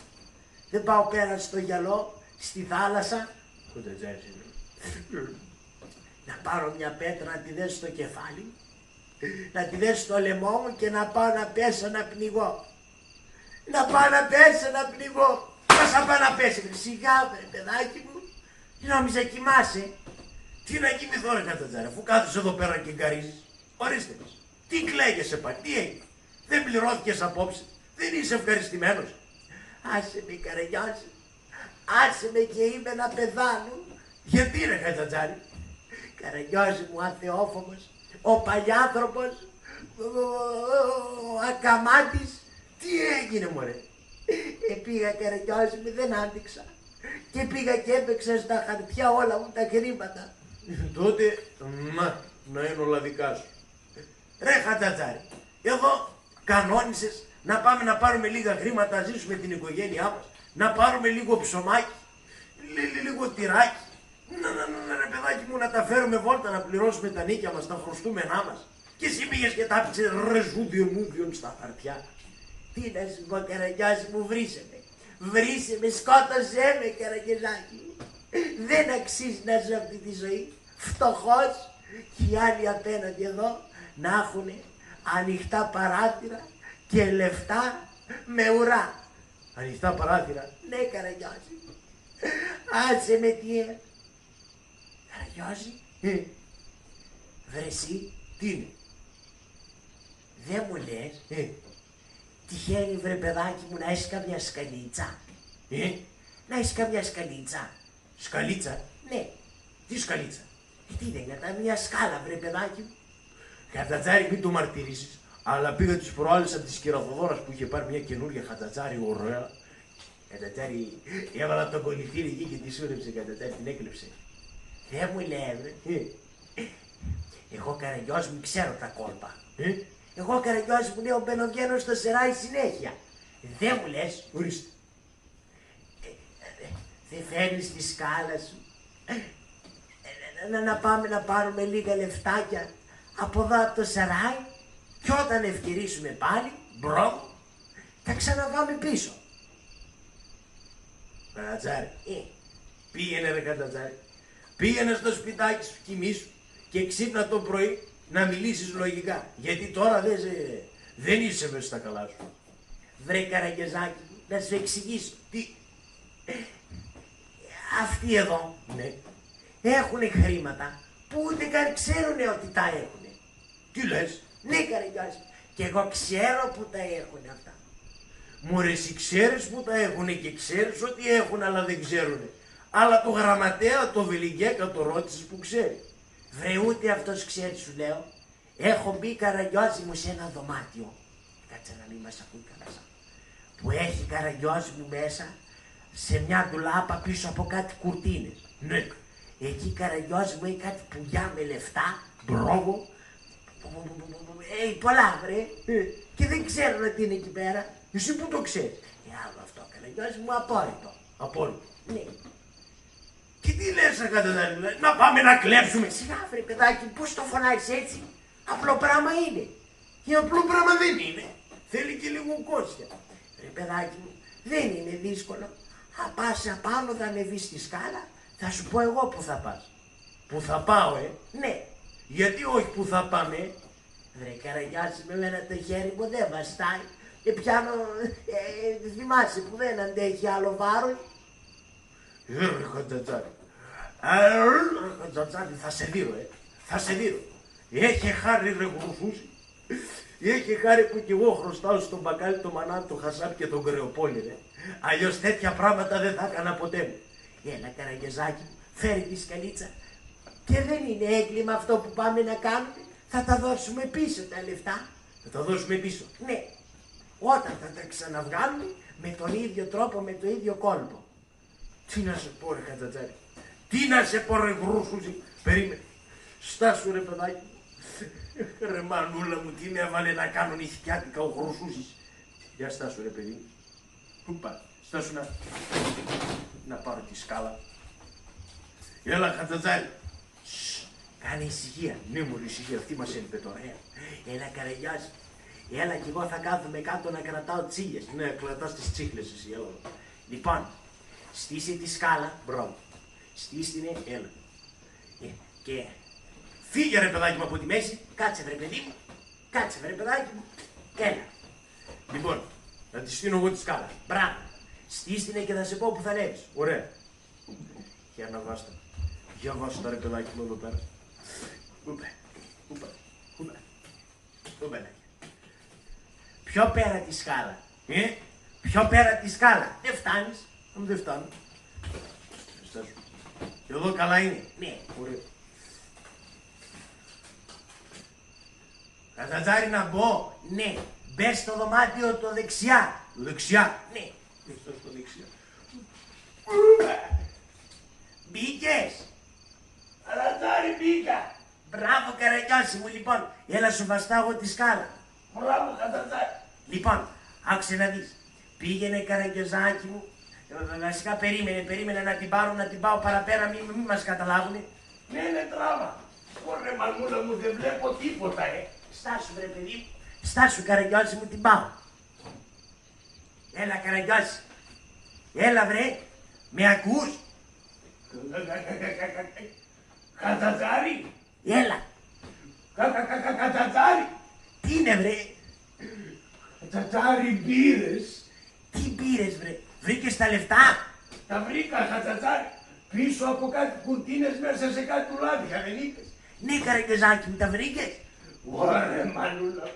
Δεν πάω πέρα στο γυαλό, στη θάλασσα. Να πάρω μια πέτρα να τη δέσω στο κεφάλι, να τη δέσω στο λαιμό μου και να πάω να πέσω να πνιγώ. Να πάω να πέσω να πνιγώ. Πώς θα πάω να πέσω, σιγά βρε παιδάκι μου. Νόμιζα κοιμάσαι. Τι να κοιμηθώ ρε Κατατζάρη, αφού κάθεσαι εδώ πέρα και γκαρίζεις. Ορίστε μας. Τι κλαίγεσαι πάλι, τι έγινε. Δεν πληρώθηκες απόψε. Δεν είσαι ευχαριστημένος. Άσε με Καραγιώζη. Άσε με και είμαι να πεθάνω. Γιατί ρε Κατατζάρη. Καραγιώζη μου αθεόφωμος, ο παλιάνθρωπος, ο ακαμάτης. Τι έγινε μωρέ. Πήγα Καραγιώζη μου, δεν άντυξα. Και πήγα και έπαιξα στα χαρτιά όλα μου τα χρήματα. Τότε να είναι όλα δικά σου. Ρε Χατζατζάρη, εδώ κανόνισες να πάμε να πάρουμε λίγα χρήματα, να ζήσουμε την οικογένειά μας, να πάρουμε λίγο ψωμάκι, λίγο τυράκι, ρε παιδάκι μου, να τα φέρουμε βόλτα, να πληρώσουμε τα νίκια μας, τα χρωστούμενά μας. Και εσύ πήγες και τα άφησες ρεζούδιον στα χαρτιά. Τι να σου πω Καραγιώζη μου, βρίσε με, σκότωσέ με Καραγιωζάκι μου. Δεν αξίζει να ζω αυτή τη ζωή, φτωχός, και οι άλλοι απέναντι εδώ να έχουν ανοιχτά παράθυρα και λεφτά με ουρά. Ανοιχτά παράθυρα. Ναι Καραγιώζη. Άσε με τι Καραγιώζη. Βρε εσύ. Τι είναι. Δεν μου λες. Τυχαίνει βρε παιδάκι μου να έχεις καμιά σκαλίτσα. Να έχεις καμιά σκαλίτσα. Σκαλίτσα. Ναι. Τι σκαλίτσα. Τι δεν είναι, μια σκάλα βρε παιδάκι μου. Χατζατζάρη μην το μαρτυρήσεις. Αλλά πήγα τις προάλλες από τη Σκυραφοδόρας που είχε πάρει μια καινούργια χατζατζάρη ωραία. Χατζατζάρη έβαλα τον κολυφίρι εκεί και τη σούρεψε Χατζατζάρη, την έκλεψε. Δεν μου λέει βρε. Εγώ Καραγιώζη μου ξέρω τα κόλπα. Εγώ Καραγιώζη μου λέω μπαινοβγαίνω στο σεράι συνέχεια. Δεν μου λες. Ορίστε. Δεν φέρνεις τη σκάλα σου. Να πάμε να πάρουμε λίγα λεφτάκια από εδώ από το σεράι και όταν ευκαιρίσουμε πάλι, μπρο, θα ξαναβάμε πίσω. Χατζατζάρη. Πήγαινε ρε Χατζατζάρη. Πήγαινε στο σπιτάκι σου, κοιμήσου και ξύπνα το πρωί να μιλήσεις λογικά. Γιατί τώρα δεν είσαι μέσα στα καλά σου. Βρε Καραγιωζάκι, να σου εξηγήσω. Τι. αυτοί εδώ Ναι. έχουν χρήματα που ούτε καν ξέρουν ότι τα έχουν. Τι λες? Ναι, Καραγιώζη, και εγώ ξέρω που τα έχουν αυτά. Μου ρε, εσύ ξέρεις που τα έχουνε και ξέρεις ότι έχουν, αλλά δεν ξέρουνε. Αλλά το γραμματέα, το Βιλιγκέκα, το ρώτησες που ξέρει. Βρε, ούτε αυτός ξέρει, σου λέω. Έχω μπει, Καραγιώζη μου, σε ένα δωμάτιο. Κάτσε να μην μας ακούει κανένας. Που έχει, Καραγιώζη μου, μέσα σε μια ντουλάπα πίσω από κάτι κουρτίνες. Ναι. Εκεί, Καραγιώζη μου, έχει κάτι πουλιά με λεφτά. Μπράβο. Πολλά, βρε. Και δεν ξέρουν τι είναι εκεί πέρα. Εσύ που το ξέρεις? Άλλο αυτό, Καραγιώζη μου, απόρριτο. Απόλυτο. Ναι. Και τι λες, Ακαταδάρη, να πάμε να κλέψουμε. Σιγά, βρε, παιδάκι, πώς το φωνάζεις έτσι. Απλό πράγμα είναι. Και απλό πράγμα δεν είναι. Θέλει και λίγο κόστια. Ρε παιδάκι μου, δεν είναι δύσκολο. Θα πας απάνω, θα ανεβείς στη σκάλα, θα σου πω εγώ που θα πας. Που θα πάω, Ναι. Γιατί όχι που θα πάμε? Βρε Καραγιώζη, με μένα το χέρι μου δεν βαστάει. Και πιάνω, θυμάσαι που δεν αντέχει άλλο βάρος. Ρε Χατζατζάρη. Ρε Χατζατζάρη, Θα σε δείρω, Θα σε δείρω. Έχει χάρη ρε γρουσούση. Έχει χάρη που κι εγώ χρωστάω στον μπακάλι το μανά, το χασάπ και τον κρεοπόλη, ρε. Αλλιώς τέτοια πράγματα δεν θα έκανα ποτέ μου. Έλα Καραγιωζάκι μου, φέρει τη σκαλίτσα. Και δεν είναι έγκλημα αυτό που πάμε να κάνουμε. Θα τα δώσουμε πίσω τα λεφτά. Θα τα δώσουμε πίσω. Ναι. Όταν θα τα ξαναβγάλουμε με τον ίδιο τρόπο, με το ίδιο κόλπο. Τι να σε πω ρε Χατζατζάρη. Τι να σε πω ρε γρουσούση. Περίμενε. Στάσου ρε παιδάκι μου. Ρε μανούλα μου, τι με έβαλε να κάνω νηστιάτικα ο γρουσούσης. Για στάσου ρε παιδί μου. Πού πάει. Στάσου να πάρω τη σκάλα. Έλα Χατζατζάρη. Κάνε ησυχία. Ναι μου ησυχία, αυτή μας έλειπε τώρα. Έλα Καραγιώζη. Έλα κι εγώ θα κάθομαι κάτω να κρατάω τσίλιες. Ναι, κλατάς τις τσίχλες εσύ, έλα. Λοιπόν, στήσε τη σκάλα. Μπράβο. Στήστηνε, έλα. Και Φύγε ρε παιδάκι μου από τη μέση. κάτσε βρε παιδί μου. Κάτσε βρε παιδάκι μου. Έλα. Λοιπόν, να τη στείλω εγώ τη σκάλα. Μπράβο. Στήστηνε και θα σε πω που θα ανέβεις. Ωραία. Για να βάστα. Για βάστα ρε παιδάκι μου εδώ πέρα. Ούπε. Πιο πέρα τη σκάλα. Πιο πέρα τη σκάλα. Δεν φτάνεις. Δεν φτάνω. Στάσου. Εδώ καλά είναι. Ναι. Ωραία. Χατζατζάρη να μπω. Ναι. Μπες στο δωμάτιο το δεξιά. Δεξιά. Ναι. Στο δεξιά. Μπήκες. Χατζατζάρη μπήκα. Μπράβο Καραγιώση μου, λοιπόν. Έλα σου βαστάω τη σκάλα. Μπράβο Χατζατζάρη. Λοιπόν, άκουσε να δεις. Πήγαινε Καραγιωζάκι μου. Βασικά περίμενε να την πάρω, να την πάω παραπέρα, μην μας καταλάβουνε. Ναι, τράβα. Ωραία μανούλα μου, δεν βλέπω τίποτα, Στάσου βρε παιδί μου. Στάσου Καραγιώση μου, την πάω. Έλα Καραγιώση. Έλα βρε. Με ακούς. Χατζατζάρη. Έλα. Χατζατζάρη. Τι είναι βρε. Χατζατζάρη μπήρες. Τι πήρες βρε. Βρήκες τα λεφτά. Τα βρήκα Χατζατζάρη. Πίσω από κάτι κουρτίνες μέσα σε κάτι τουλάδια, δεν είπες? Ναι Καραγιωζάκι μου, τα βρήκες. Ωραία μανούλα.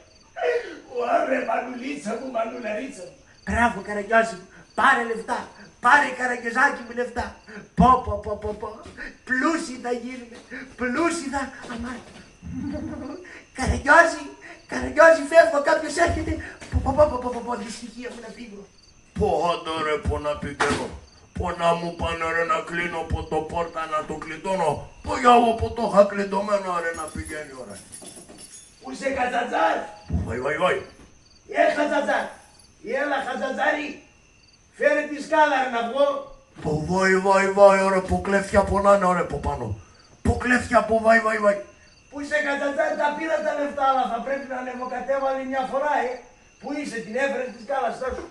Ωραία μανουλίτσα μου, μανουλαρίτσα μου. Μπράβο Καραγιώση μου. Πάρε λεφτά. Πάρε Καραγιωζάκι μου λεφτά. Πω. Πλούσιοι θα γίνουμε. Πλούσιοι θα... Αμά. Καραγιώση, φεύγω. Κάποιος έρχεται. Πω. Δυστυχία μου να φύγω. Πόντα ρε πω να πηγαίνω. Πω να μου πάνε ρε να κλείνω από το πόρτα να το κλειδώνω. Πω για εγώ που το είχα κλειδωμένο ρε να πηγαίνει ώρα. Πού είσαι Χατζατζάρη. Βαϊ. Χατζατζάρη. Έλα Χατζατζάρη. Φέρε τη σκάλα ρε να βγω. Πω βαϊ ωραία που κλέφτια πονάνε ωραία από πάνω. Που κλέφτια που βαϊ. Πού είσαι Χατζατζάρη, τα πήρα τα λεφτά, αλλά θα πρέπει να ανεβοκατέβω άλλη μια φορά, Πού είσαι, την έφερες τη σκάλα, στάσου.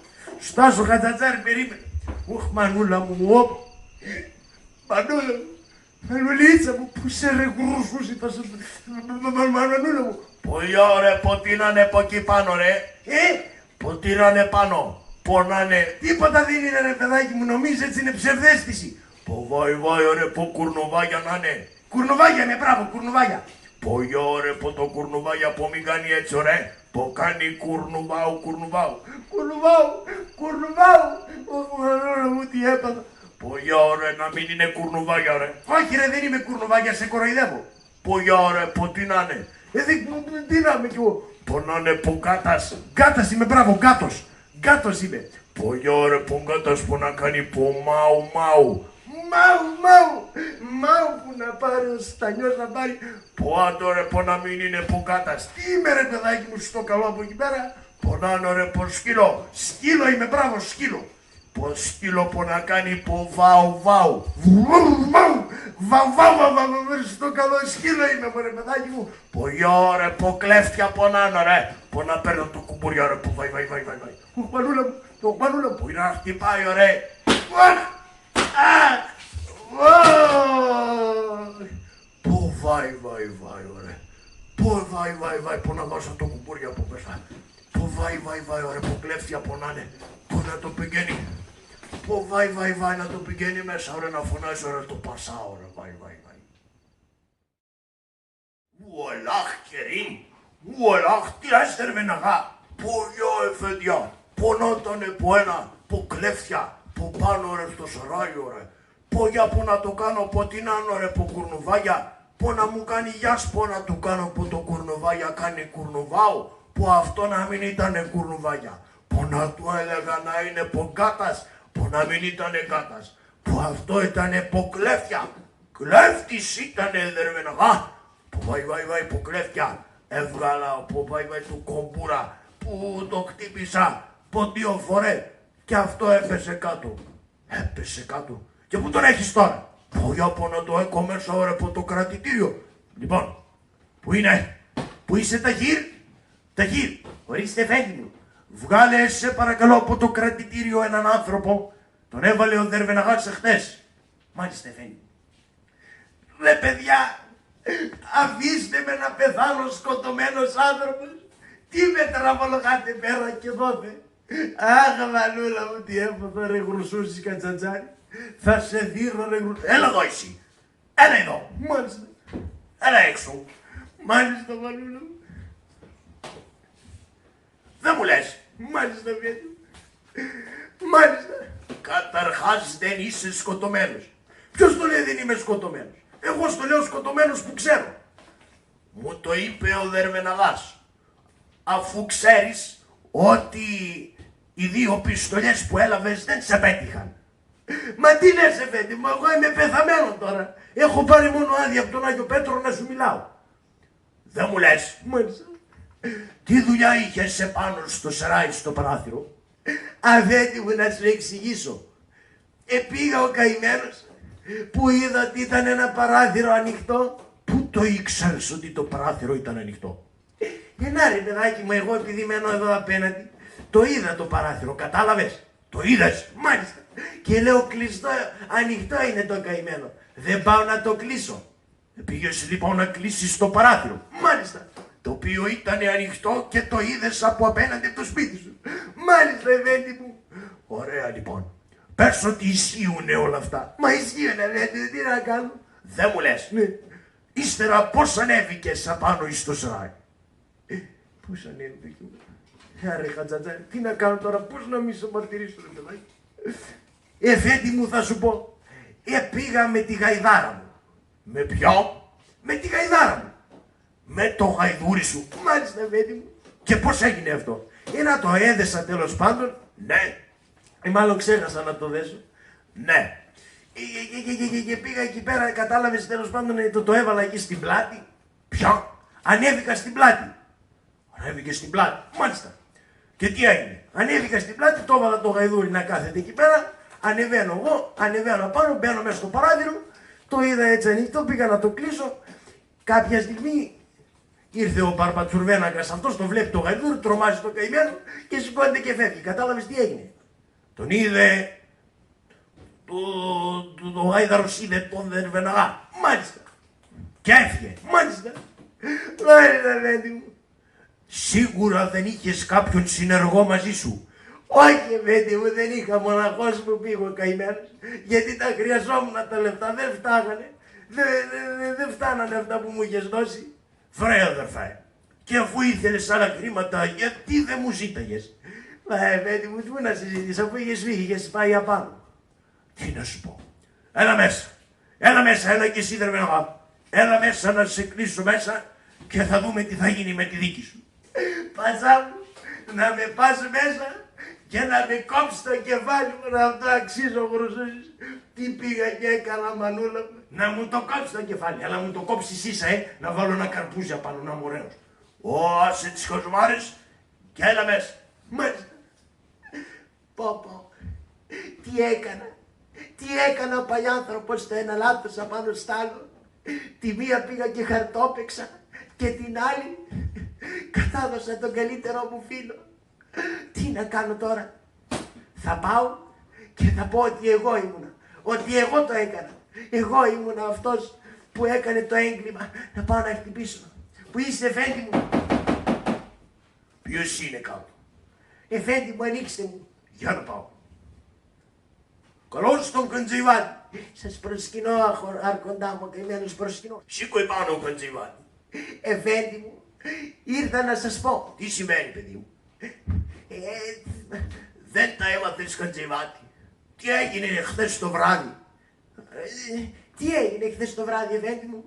Στάσου Χατζατζάρη, περίμενε. Ουχ μανούλα μου, Μανούλα μου. Μανουλίτσα μου, που σε ρε γρουσούσι, μανούλα μου. Πολύ ωραία, ποτίνανε από εκεί πάνω ρε. Ποτίνανε πάνω. Πονάνε. Τίποτα δεν είναι ρε παιδάκι μου, νομίζεις έτσι είναι ψευδαίσθηση. Πω βάει ωραία, πω κουρνοβάγια να είναι. Κουρνουβάγια με μπράβο, κουρνουβάγια. Πω γεια ωραία, πω το κουρνοβάγια, πω μην κάνει έτσι ωραία. Πω κάνει κουρνουβάου. Κουρνουβάου. Μανούλα μου τι έπαθα. Πω γεια ωραία, να μην είναι κουρνουβάγια ωραία. Όχι ρε, δεν είμαι κουρνουβάγια, σε κοροϊδεύω. Πω γεια ωραία, πω τι να είναι. Τι να είμαι κι εγώ. Πω να είναι πω κάτας. Γκάτας είμαι, μπράβο, γκάτος. Γκάτος είμαι. Πω γεια ωραία, πω κάτας που να κάνει πω μάου. Μάου που να πάρει ο Στανιός να πάρει. Πω άντω ρε, πω να μην είναι πω κάτας. Τι είμαι ρε παιδάκι μου στο καλό από εκεί πέρα. Πω να είναι ρε, πω σκύλο. Σκύλο είμαι, μπράβο, σκύλο. Πω σκύλο που να κάνει πω βάου. Βαβ, στο καλό σκύλο είμαι μωρέ παιδάκι μου. Πω γεια ρε, πω κλέφτια πω να είναι ρε. Πω να παίρνω το κουμπούρια ρε, πω βάει. Ο Μανούλα μου, Που είναι να χτυπάει ωραία. Πω βάει ωραία. Πω βάει, πω να βάζω το κουμπούρια από μέσα. Πω βάει ωραία, πω κλέφτια πω να είναι. Πω να το πηγαίνει. Πω βάει να το πηγαίνει μέσα ωραία, να φωνάζει ωραία το πασά ωραία, βάει. Ουαλάχ κερίμ, ουαλάχ τι άστερβε να γά. Πω γιο εφέντια, πονότανε πω ένα, πω κλέφτια, πω πάνω ρε στο σωράγιο ρε. Πω για που να το κάνω πω την άνω ρε, πω κουρνουβάγια. Πω να μου κάνει γιας, πω να του κάνω πω το κουρνουβάγια κάνει κουρνουβάου. Πω αυτό να μην ήτανε κουρνουβάγια. Πω να του έλεγα να είναι πω κάτας, πω να μην ήτανε κάτας. Πω αυτό ήτανε πω κλέφτια. Κλέφτης ήτανε δερμεναγά. Που βάει που κλέφτια, έβγαλα που βάει του κομπούρα, που το χτύπησα po 2 φορές και αυτό έπεσε κάτω. Και πού τον έχεις τώρα? Πω για πω να το έχω μέσα ώρα από το κρατητήριο. Λοιπόν, πού είναι? Πού είσαι Ταχύρ? Ορίστε φέγγι μου. Βγάλε σε παρακαλώ από το κρατητήριο έναν άνθρωπο. Τον έβαλε ο Δερβεναγάς εχθές. Μάλιστα φέγγι. Ρε παιδιά, αφήστε με να πεθάνω σκοτωμένος άνθρωπος. Τι με τραβολογάτε πέρα και δόθε. Αχ Μανούλα μου τι έπαθα ρε γρουσούσεις κατσατζάρι. Θα σε δείρω ρε γρουσούσεις. Έλα εδώ εσύ. Έλα εδώ. Μάλιστα. Έλα έξω. Μάλιστα Μανούλα μου. Δεν μου λες. Μάλιστα Βιέτη. Μάλιστα. Καταρχάς δεν είσαι σκοτωμένος. Ποιος το λέει δεν είμαι σκοτωμένος? Εγώ στο λέω σκοτωμένος που ξέρω. Μου το είπε ο Δερβεναγάς. Αφού ξέρεις ότι οι 2 πιστολιές που έλαβες δεν σε πέτυχαν. Μα τι λες εφέντη μου, εγώ είμαι πεθαμένο τώρα. Έχω πάρει μόνο άδεια από τον Άγιο Πέτρο να σου μιλάω. Δεν μου λες. Μάλιστα. Τι δουλειά είχες επάνω στο σεράι στο παράθυρο? Αφέντη μου να σου εξηγήσω. Πήγα ο καημένος που είδα ότι ήταν ένα παράθυρο ανοιχτό. Πού το ήξερες ότι το παράθυρο ήταν ανοιχτό? Να ρε παιδάκι μου, εγώ επειδή μένω εδώ απέναντι, το είδα το παράθυρο, κατάλαβες? Το είδες? Μάλιστα. Και λέω κλειστό, ανοιχτό είναι το καημένο. Δεν πάω να το κλείσω. Πήγες λοιπόν να κλείσεις το παράθυρο. Μάλιστα. Το οποίο ήταν ανοιχτό και το είδες από απέναντι από το σπίτι σου. Μάλιστα εφέντη μου. Ωραία λοιπόν. Πες ότι ισχύουνε όλα αυτά. Μα ισχύουνε εφέντη, τι να κάνω? Δεν μου λες. Ναι. Ύστερα πώς ανέβηκες απάνω εις το σεράι? Πώς ανέβηκε? Άρε χατζατζάρι, τι να κάνω τώρα, πώς να μη σε μαρτυρήσω ρε παιδάκι? Εφέντη μου θα σου πω. Πήγα με τη γαϊδάρα μου. Με ποιο? Με τη γαϊδάρα μου. Με το γαϊδούρι σου. Μάλιστα εφέντη μου. Και πώς έγινε αυτό? Να το έδεσα τέλος πάντων. Ναι. Μάλλον ξέχασα να το δέσω. Ναι. Και πήγα εκεί πέρα, κατάλαβες τέλος πάντων, το έβαλα εκεί στην πλάτη. Ποιο? Ανέβηκα στην πλάτη. Ανέβηκες στην πλάτη. Μάλιστα. Και τι έγινε? Ανέβηκα στην πλάτη, το έβαλα το γαϊδούρι να κάθεται εκεί πέρα. Ανεβαίνω εγώ, ανεβαίνω πάνω, μπαίνω μέσα στο παράθυρο. Το είδα έτσι ανοιχτό, πήγα να το κλείσω. Κάποια στιγμή ήρθε ο Παρπατσουρβένακας, αυτός το βλέπει το γαϊδούρι, τρομάζει το καημένο και σηκώνεται και φεύγει. Κατάλαβες τι έγινε? Τον είδε. Το γάιδαρος είδε τον Δερβεναγά. Μάλιστα. Και έφυγε. Μάλιστα. Μάλιστα, παιδί μου. Σίγουρα δεν είχες κάποιον συνεργό μαζί σου. Όχι, Εφέντη μου, δεν είχα, μοναχός μου πήγω ο καημένος, γιατί τα χρειαζόμουν τα λεφτά, δεν φτάγανε. Δεν φτάνανε αυτά που μου είχες δώσει. Βρε αδερφέ, και αφού ήθελες άλλα χρήματα, γιατί δεν μου ζήταγες? Μα Εφέντη μου, πού να συζητήσεις, αφού είχες φύγει, είχες πάει απάνω. Τι να σου πω. Έλα μέσα. Έλα μέσα, έλα και εσύ δερβενογά. Έλα μέσα να σε κλείσω μέσα και θα δούμε τι θα γίνει με τη δίκη σου. Πατσά μου, να με πας μέσα και να με κόψει το κεφάλι μου, να αυτό αξίζω χρυσούς. Τι πήγα και έκανα, μανούλα μου. Να μου το κόψει το κεφάλι, αλλά μου το κόψεις ίσα, να βάλω ένα καρπούζι απάνω, να είμαι ωραίος. Άσε τις χαζομάρες και έλα μέσα. Μάλιστα. Πω, τι έκανα ο παλιάνθρωπος το ένα λάθος απάνω στ' άλλο. Τη μία πήγα και χαρτόπαιξα και την άλλη κατάδωσα τον καλύτερό μου φίλο. Τι να κάνω τώρα? Θα πάω και θα πω ότι εγώ ήμουνα, ότι εγώ το έκανα. Εγώ ήμουνα αυτός που έκανε το έγκλημα. Να πάω να χτυπήσω. Πού είσαι, Εφέντη μου? Ποιος είναι κάτω? Εφέντη μου, ανοίξτε μου. Για να πάω. Καλώς τον Καντζιβάτη. Σας προσκυνώ, άρχοντά μου, καημένος, προσκυνώ. Σήκω επάνω ο Καντζιβάτη. Εφέντη μου, ήρθα να σας πω. Τι σημαίνει, παιδί μου? Δεν τα έμαθες, Καντζιβάτη? Τι έγινε χθες το βράδυ? Τι έγινε χθες το βράδυ, Εφέντη μου?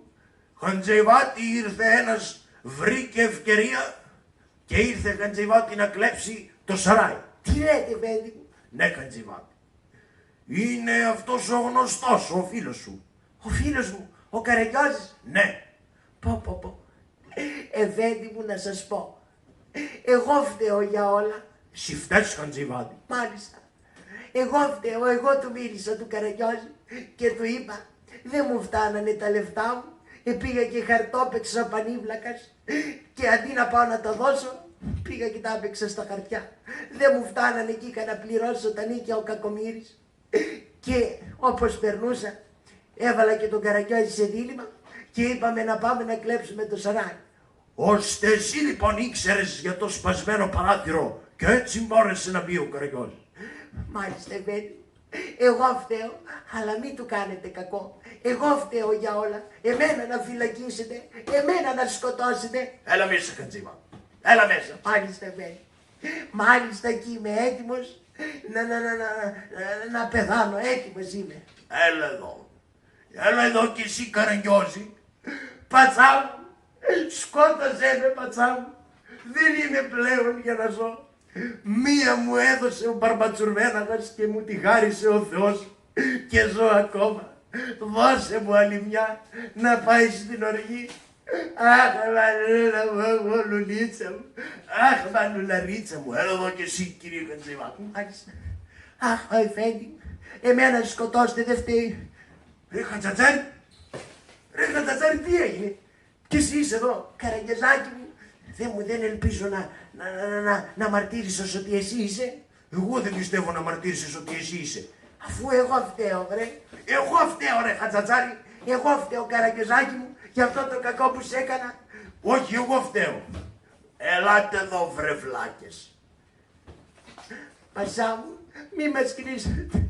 Καντζιβάτη, ήρθε ένας, βρήκε ευκαιρία και ήρθε Καντζιβάτη να κλέψει το σαράι. Τι λέτε, Εφέντη μου? Ναι, Καντζιβάτη. Είναι αυτός ο γνωστός, ο φίλος σου. Ο φίλος μου, ο Καραγκιόζης. Ναι. Πω. Εφέντη μου, να σας πω. Εγώ φταίω για όλα. Εσύ φταίς, Καντζιβάτη. Μάλιστα. Εγώ φταίω, εγώ του μίλησα του Καραγκιόζη και του είπα δεν μου φτάνανε τα λεφτά μου. Πήγα και χαρτόπαιξα πανίβλακας και αντί να πάω να τα δώσω, πήγα και τα έπαιξα στα χαρτιά. Δεν μου φτάνανε και είχα να πληρώσω τα νίκια ο Κακομοίρης. Και όπως περνούσα, έβαλα και τον Καραγκιόζη σε δίλημμα και είπαμε να πάμε να κλέψουμε το σαράι. Ώστε εσύ λοιπόν ήξερες για το σπασμένο παράθυρο και έτσι μπόρεσε να μπει ο Καραγκιόζης. Μάλιστα, Εφέντη. Εγώ φταίω, αλλά μην του κάνετε κακό. Εγώ φταίω για όλα. Εμένα να φυλακίσετε, εμένα να σκοτώσετε. Έλα μέσα, Καντζίβα. Έλα μέσα. Μάλιστα, Εφέντη. Μάλιστα και είμαι έτοιμος να πεθάνω. Έτοιμος είμαι. Έλα εδώ. Έλα εδώ κι εσύ, Καραγκιόζη. Πατσά μου, σκότωσέ με, πατσά μου. Δεν είμαι πλέον για να ζω. Μία μου έδωσε ο Μπαρμπατσουρμέναγας και μου τη χάρισε ο Θεός και ζω ακόμα. Δώσε μου άλλη μια να πάει στην οργή. Αχ, μανούλα μου, λουλίτσα μου. Αχ, μανουλαρίτσα μου. Έλα εδώ κι εσύ, κύριε Καντζίβα. Μάλιστα. Αχ, ο Εφέντη, εμένα σκοτώστε, δεν φταίει. Ρε Χατζατζάρη. Ρε Χατζατζάρη, τι έγινε? Και εσύ είσαι εδώ, Καραγκιόζάκι μου. Δεν ελπίζω να μαρτύρησες ότι εσύ είσαι. Εγώ δεν πιστεύω να μαρτύρησες ότι εσύ είσαι. Αφού εγώ φταίω, βρε. Εγώ φταίω, ρε Χατζατζάρη. Εγώ φταίω, Καραγκιόζάκι μου, για αυτό το κακό που σε έκανα. Όχι, εγώ φταίω. Ελάτε εδώ, βρεβλάκες. Πασά μου, μη μας κλείσετε.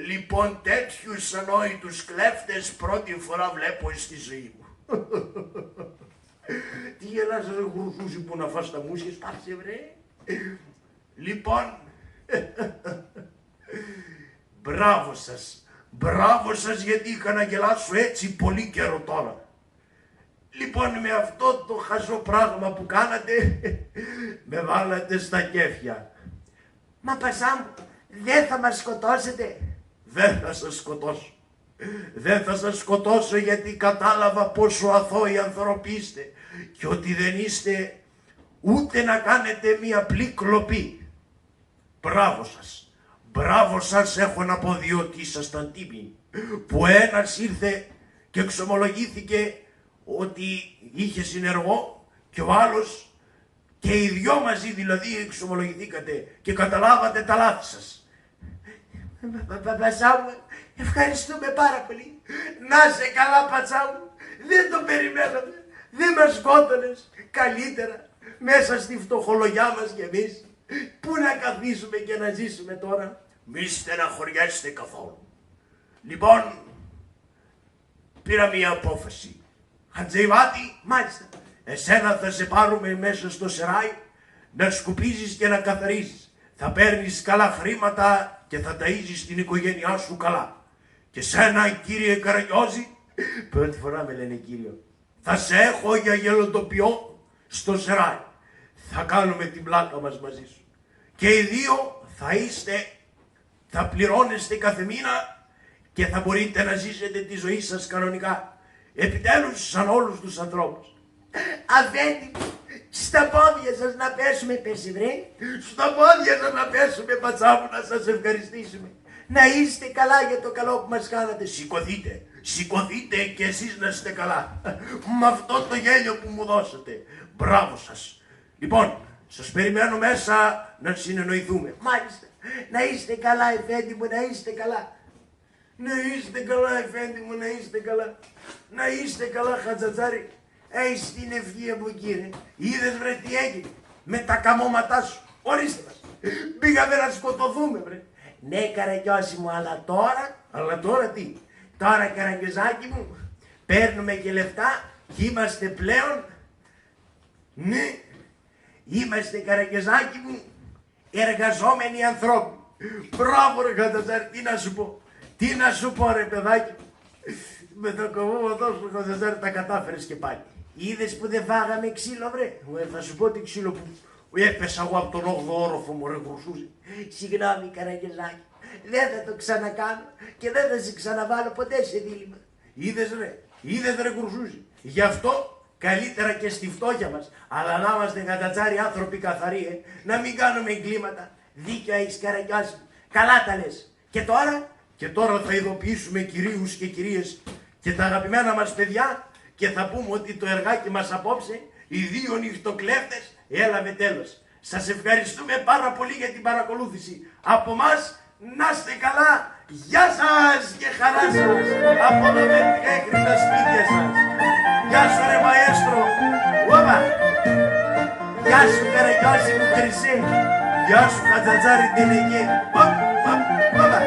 Λοιπόν, τέτοιους ανόητους κλέφτες πρώτη φορά βλέπω στη ζωή μου. Τι γελάς, ρε γουρουσούσι, που να φας τα μουσια, σπάσε, βρε. Λοιπόν, μπράβο σας. Μπράβο σας γιατί είχα να γελάσω έτσι πολύ καιρό τώρα. Λοιπόν, με αυτό το χαζό πράγμα που κάνατε, με βάλατε στα κέφια. Μα Πασά μου, δεν θα μας σκοτώσετε? Δεν θα σας σκοτώσω. Δεν θα σας σκοτώσω γιατί κατάλαβα πόσο αθώοι άνθρωποι είστε και ότι δεν είστε ούτε να κάνετε μία απλή κλοπή. Μπράβο σας. Μπράβο σας, έχω να πω διότι ήσασταν τίμοι. Που ένας ήρθε και εξομολογήθηκε ότι είχε συνεργό και ο άλλος και οι δυο μαζί δηλαδή εξομολογηθήκατε και καταλάβατε τα λάθη σας. Πασά μου, ευχαριστούμε πάρα πολύ. Να σε καλά, Πατσά μου. Δεν το περιμέναμε. Δεν μας σκότωνες. Καλύτερα. μέσα στη φτωχολογιά μας κι εμείς. Πού να καθίσουμε και να ζήσουμε τώρα. Μη στεναχωριέστε καθόλου. Λοιπόν, πήρα μια απόφαση. Χατζηβάτη, Μάλιστα. εσένα θα σε πάρουμε μέσα στο σεράι να σκουπίζεις και να καθαρίζεις. Θα παίρνεις καλά χρήματα και θα ταΐζεις την οικογένειά σου καλά. Και σένα, κύριε Καραγιώζη, Πρώτη φορά με λένε κύριο. θα σε έχω για γελοτοποιό στο σεράι. Θα κάνουμε την πλάκα μας μαζί σου. Και οι δύο θα πληρώνεστε κάθε μήνα και θα μπορείτε να ζήσετε τη ζωή σας κανονικά. Επιτέλους σαν όλους τους ανθρώπους. Αφέντη μου, στα πόδια σας να πέσουμε, πέσει βρε. Στα πόδια σας να πέσουμε, πατσά μου, να σας ευχαριστήσουμε. Να είστε καλά για το καλό που μας κάνατε. Σηκωθείτε και εσείς να είστε καλά. Με αυτό το γέλιο που μου δώσατε. Μπράβο σας. Λοιπόν, σας περιμένω μέσα να συνεννοηθούμε. Μάλιστα. Να είστε καλά, Εφέντη μου, να είστε καλά. Να είστε καλά, Εφέντη μου, να είστε καλά. Να είστε καλά, Χατζατζάρη. Έχεις την ευχή μου, κύριε. Είδες βρε τι έγινε με τα καμώματά σου. Ορίστε μας. Πήγαμε να σκοτωθούμε βρε. Ναι, Καραγιώση μου, αλλά τώρα τι. Τώρα, Καραγκιόζάκι μου, παίρνουμε και λεφτά και είμαστε πλέον, Ναι, είμαστε, Καραγκιόζάκι μου, εργαζόμενοι ανθρώποι. μπράβο ρε Χατζατζάρη, τι να σου πω. Τι να σου πω, ρε παιδάκι μου. Με το κομμάτω σου, Χατζατζάρη, τα κατάφερες και πάλι. Είδες που δεν φάγαμε ξύλο, βρε. Θα σου πω τι ξύλο που Έπεσα εγώ από τον 8ο όροφο μου ρε Χρυσούζη. Συγγνώμη, Καραγκιόζάκι. Δεν θα το ξανακάνω και δεν θα σε ξαναβάλω ποτέ σε δίλημα. Είδες ρε Χρυσούζη. Γι' αυτό καλύτερα και στη φτώχεια μας. Αλλά να είμαστε, Χατζατζάρη, άνθρωποι καθαροί, να μην κάνουμε εγκλήματα. Δίκιο έχεις, Καραγκιόζη μου. Καλά τα λες. Και τώρα θα ειδοποιήσουμε κυρίους και κυρίες και τα αγαπημένα μας παιδιά και θα πούμε ότι το εργάκι μας απόψε, οι δύο νυχτοκλέφτες, έλαβε τέλος. Σας ευχαριστούμε πάρα πολύ για την παρακολούθηση. Από μας, να είστε καλά. Γεια σας και χαρά σας. Από εδώ μέχρι τα σπίτια σας. Γεια σου ρε μαέστρο. Όπα. Γεια σου, Καραγκιόζη μου, χρυσέ. Γεια σου Χατζατζάρη τελεγέ. Όπα.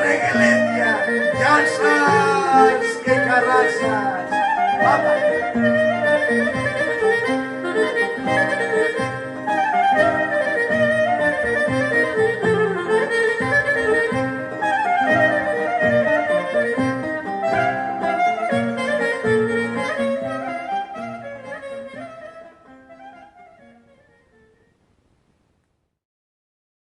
Ρε γελέντια. Γεια σας και χαρά σας. Όπα.